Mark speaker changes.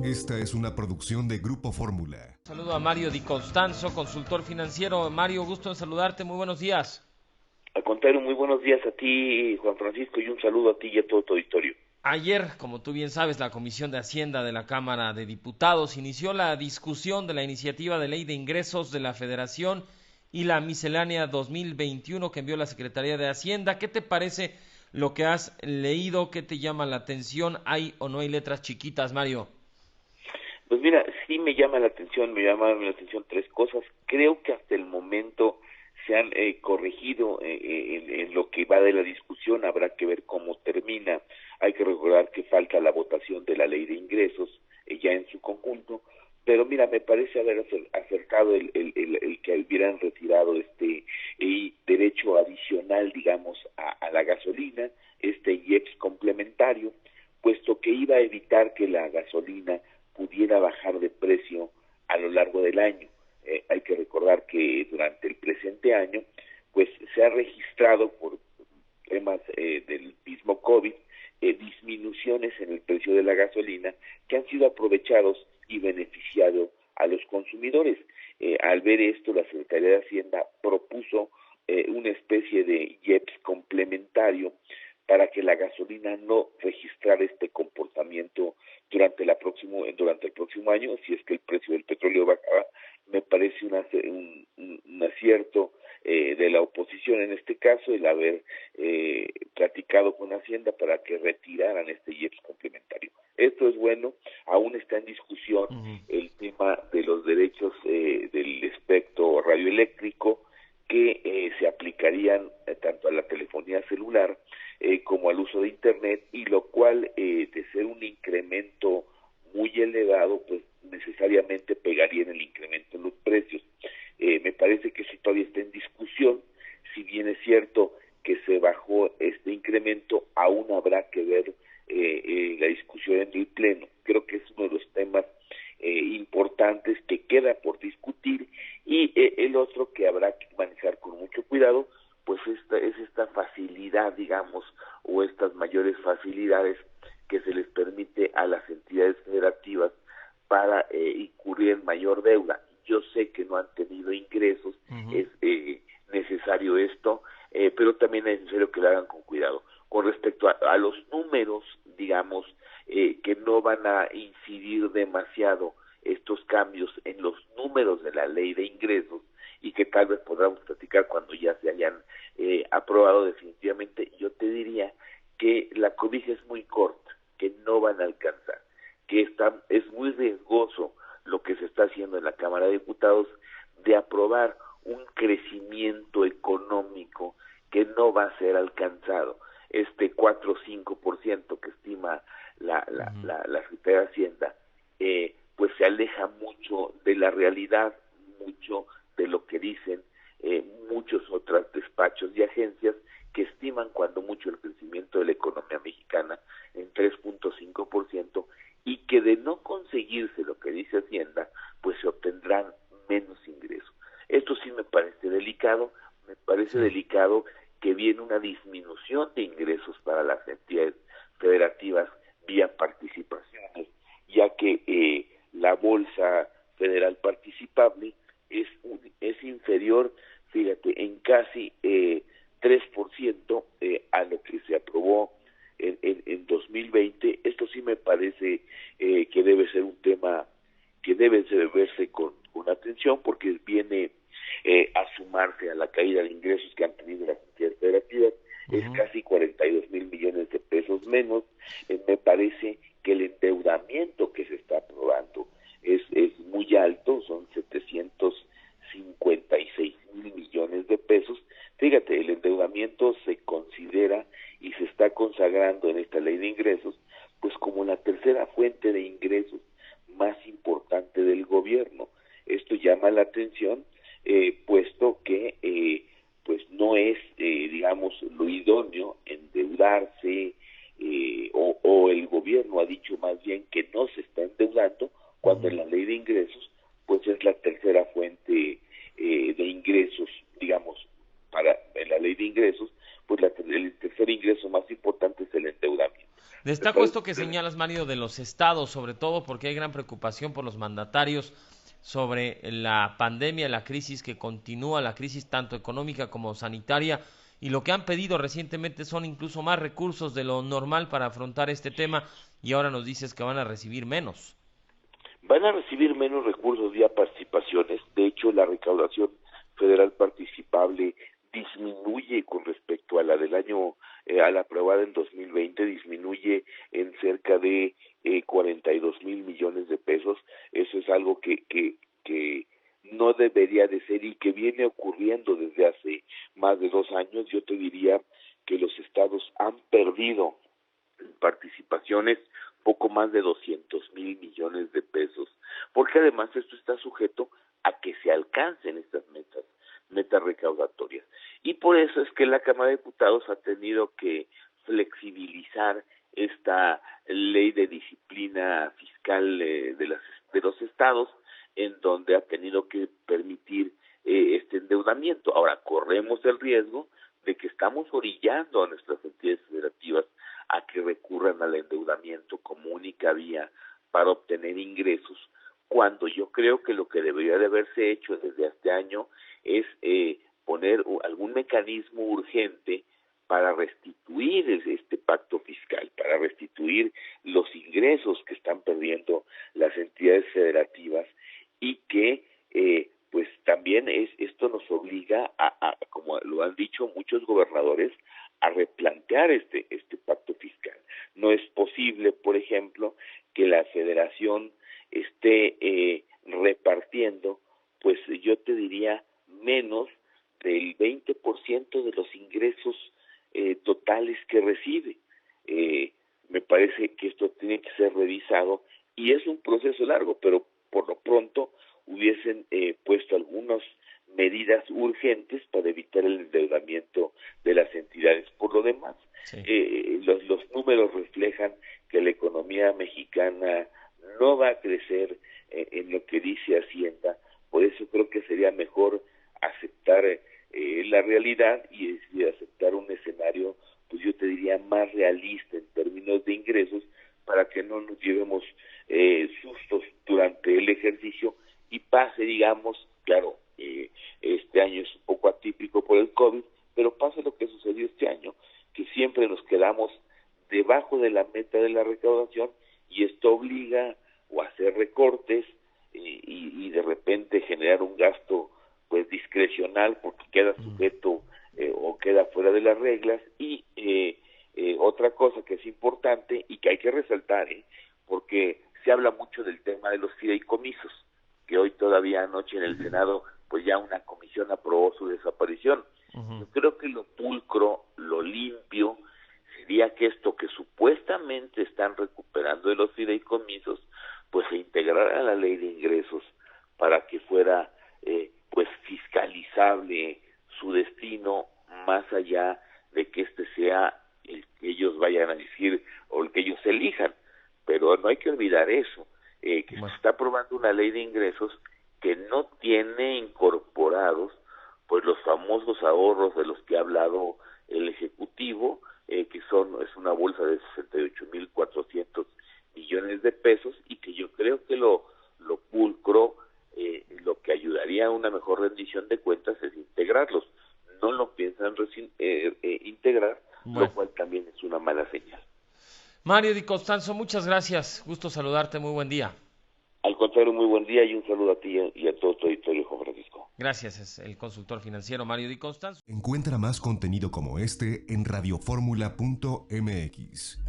Speaker 1: Esta es una producción de Grupo Fórmula.
Speaker 2: Saludo a Mario Di Costanzo, consultor financiero. Mario, gusto en saludarte, muy buenos días.
Speaker 3: Al contrario, muy buenos días a ti, Juan Francisco, y un saludo a ti y a todo tu auditorio.
Speaker 2: Ayer, como tú bien sabes, la Comisión de Hacienda de la Cámara de Diputados inició la discusión de la iniciativa de ley de ingresos de la Federación y la miscelánea 2021 que envió la Secretaría de Hacienda. ¿Qué te parece lo que has leído? ¿Qué te llama la atención? ¿Hay o no hay letras chiquitas, Mario?
Speaker 3: Pues mira, sí me llaman la atención tres cosas. Creo que hasta el momento se han corregido en lo que va de la discusión. Habrá que ver cómo termina. Hay que recordar que falta la votación de la ley de ingresos ya en su conjunto, pero mira, me parece haber acertado el que hubieran retirado derecho adicional, digamos, a la gasolina, IEPS complementario, puesto que iba a evitar que la gasolina pudiera bajar de precio a lo largo del año. Hay que recordar que durante el presente año, pues se ha registrado por temas del mismo COVID, disminuciones en el precio de la gasolina que han sido aprovechados y beneficiado a los consumidores. Al ver esto, la Secretaría de Hacienda propuso una especie de IEPS complementario para que la gasolina no registrara este comportamiento durante el próximo año. Si es que el precio del petróleo bajaba, me parece un acierto de la oposición en este caso el haber platicado con Hacienda para que retiraran este IEPS complementario. Esto es bueno. Aún está en discusión el tema de los derechos del espectro radioeléctrico que se aplicarían tanto a la telefonía celular como al uso de Internet, y lo cual, de ser un incremento muy elevado, pues necesariamente pegaría en el incremento en los precios. Me parece que eso todavía está en discusión. Si bien es cierto que se bajó este incremento, aún habrá que ver la discusión en el Pleno. Creo que es uno de los temas importantes que queda por discutir, y el otro que habrá que manejar con mucho cuidado, pues esta facilidad, digamos, o estas mayores facilidades que se les permite a las entidades federativas para incurrir en mayor deuda. Yo sé que no han tenido ingresos, es necesario esto, pero también es necesario que lo hagan con cuidado. Con respecto a los números, digamos, que no van a incidir demasiado estos cambios en los números de la ley de ingresos, y que tal vez podamos platicar cuando ya se hayan aprobado definitivamente, yo te diría que la cobija es muy corta, que no van a alcanzar, que es muy riesgoso lo que se está haciendo en la Cámara de Diputados de aprobar un crecimiento económico que no va a ser alcanzado. 4 o 5% que estima la Secretaría de Hacienda, pues se aleja mucho de la realidad, mucho de lo que dicen muchos otros despachos y agencias, que estiman cuando mucho el crecimiento de la economía mexicana en 3.5%, y que de no conseguirse lo que dice Hacienda, pues se obtendrán menos ingresos. Esto sí me parece delicado. Delicado que viene una disminución de ingresos para las entidades federativas vía participaciones, ya que la bolsa federal participable es inferior, fíjate, en casi 3% a lo que se aprobó en 2020. Esto sí me parece que debe ser un tema que debe verse con atención, porque viene a sumarse a la caída de ingresos que han tenido las entidades federativas. Es casi 42,000 millones de pesos menos. Me parece que el endeudamiento que se está aprobando es muy alto, son 756,000 millones de pesos. Fíjate, el endeudamiento se considera y se está consagrando en esta ley de ingresos pues como la tercera fuente de ingresos más importante del gobierno. Esto llama la atención, puesto que pues no es, digamos, lo idóneo endeudarse, o el gobierno ha dicho más bien que no se está endeudando, cuando en la ley de ingresos pues es la tercera fuente de ingresos, digamos, en la ley de ingresos, pues el tercer ingreso más importante es el endeudamiento.
Speaker 2: Destaco esto que señalas, Mario, de los estados, sobre todo porque hay gran preocupación por los mandatarios sobre la pandemia, la crisis que continúa, la crisis tanto económica como sanitaria, y lo que han pedido recientemente son incluso más recursos de lo normal para afrontar este tema, y ahora nos dices que van a recibir menos.
Speaker 3: Van a recibir menos recursos vía participaciones. De hecho, la recaudación federal participable disminuye con respecto a la del año, a la aprobada en 2020, disminuye en cerca de 42,000 millones de pesos. Eso es algo que no debería de ser y que viene ocurriendo desde hace más de 2 años. Yo te diría que los estados han perdido participaciones poco más de 200,000 millones de pesos, porque además esto está sujeto a que se alcancen estas metas recaudatorias. Y por eso es que la Cámara de Diputados ha tenido que flexibilizar esta ley de disciplina fiscal de los estados, en donde ha tenido que permitir este endeudamiento. Ahora, corremos el riesgo de que estamos orillando a nuestras entidades federativas a que recurran al endeudamiento como única vía para obtener ingresos, cuando yo creo que lo que debería de haberse hecho desde este año es poner algún mecanismo urgente para restituir este pacto fiscal, para restituir los ingresos que están perdiendo las entidades federativas, y que pues también esto nos obliga a, como lo han dicho muchos gobernadores, a replantear este pacto fiscal. No es posible, por ejemplo, que la federación esté repartiendo, pues yo te diría, menos del 20% de los ingresos totales que recibe. Me parece que esto tiene que ser revisado y es un proceso largo, pero por lo pronto hubiesen puesto algunas medidas urgentes para evitar el endeudamiento de las entidades. Por lo demás, sí, los números reflejan que la economía mexicana no va a crecer en lo que dice Hacienda. Por eso creo que sería mejor aceptar la realidad y aceptar un escenario, pues yo te diría, más realista en términos de ingresos, para que no nos llevemos sustos durante el ejercicio y pase, digamos, claro, este año es un poco atípico por el COVID, pero pase lo que sucedió este año, que siempre nos quedamos debajo de la meta de la recaudación, y esto obliga o a hacer recortes y de repente generar un gasto pues discrecional porque queda sujeto o queda fuera de las reglas. Y otra cosa que es importante y que hay que resaltar, porque se habla mucho del tema de los fideicomisos, que hoy todavía anoche en el Senado pues ya una comisión aprobó su desaparición. Yo creo que lo pulcro, lo limpio, sería que esto que supuestamente están recuperando de los fideicomisos, pues se integrara a la ley de ingresos para que fuera pues fiscalizable su destino, más allá de que este sea el que ellos vayan a decir o el que ellos elijan. Pero no hay que olvidar eso, que se está aprobando una ley de ingresos que no tiene incorporados pues los famosos ahorros de los que ha hablado el Ejecutivo, que es una bolsa de 68,400 millones de pesos, y que yo creo que lo pulcro, lo que ayudaría a una mejor rendición de cuentas es integrarlos. No lo piensan integrar, lo cual también es una mala señal.
Speaker 2: Mario Di Costanzo, muchas gracias, gusto saludarte, muy buen día.
Speaker 3: Al contrario, muy buen día y un saludo a ti y a todo tu auditorio, Juan Francisco.
Speaker 2: Gracias, es el consultor financiero Mario Di Costanzo.
Speaker 1: Encuentra más contenido como este en radioformula.mx.